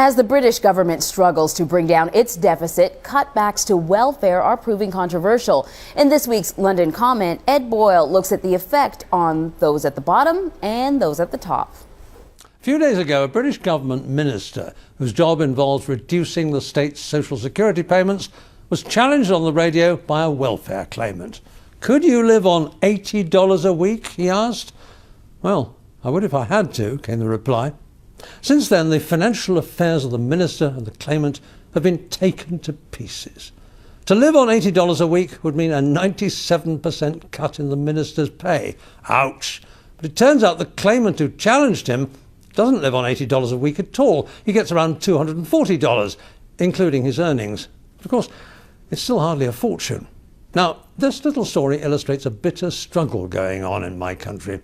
As the British government struggles to bring down its deficit, cutbacks to welfare are proving controversial. In this week's London Comment, Ed Boyle looks at the effect on those at the bottom and those at the top. A few days ago, a British government minister whose job involves reducing the state's social security payments was challenged on the radio by a welfare claimant. "Could you live on $80 a week?" he asked. "Well, I would if I had to," came the reply. Since then, the financial affairs of the minister and the claimant have been taken to pieces. To live on $80 a week would mean a 97% cut in the minister's pay. Ouch! But it turns out the claimant who challenged him doesn't live on $80 a week at all. He gets around $240, including his earnings. But of course, it's still hardly a fortune. Now, this little story illustrates a bitter struggle going on in my country.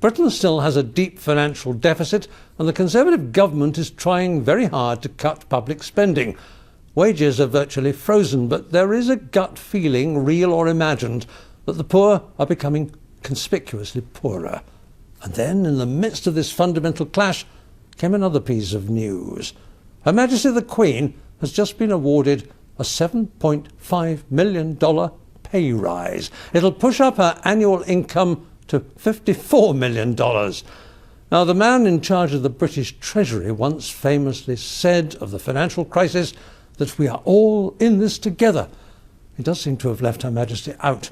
Britain still has a deep financial deficit, and the Conservative government is trying very hard to cut public spending. Wages are virtually frozen, but there is a gut feeling, real or imagined, that the poor are becoming conspicuously poorer. And then, in the midst of this fundamental clash, came another piece of news. Her Majesty the Queen has just been awarded a $7.5 million pay rise. It'll push up her annual income to $54 million. Now, the man in charge of the British Treasury once famously said of the financial crisis that we are all in this together. He does seem to have left Her Majesty out.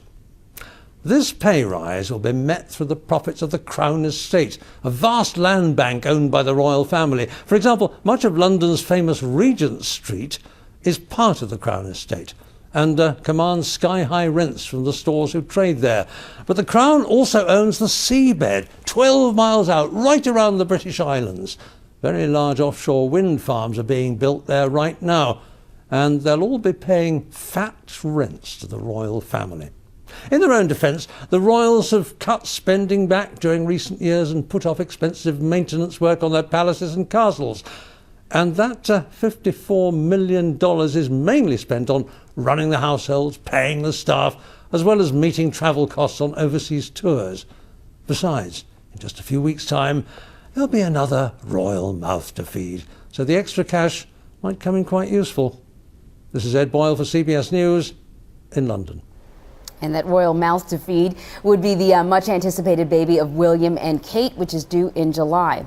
This pay rise will be met through the profits of the Crown Estate, a vast land bank owned by the royal family. For example, much of London's famous Regent Street is part of the Crown Estate and commands sky-high rents from the stores who trade there. But the Crown also owns the seabed, 12 miles out, right around the British Islands. Very large offshore wind farms are being built there right now, and they'll all be paying fat rents to the royal family. In their own defence, the royals have cut spending back during recent years and put off expensive maintenance work on their palaces and castles. And that $54 million is mainly spent on running the households, paying the staff, as well as meeting travel costs on overseas tours. Besides, in just a few weeks' time, there'll be another royal mouth to feed, so the extra cash might come in quite useful. This is Ed Boyle for CBS News in London. And that royal mouth to feed would be the much anticipated baby of William and Kate, which is due in July.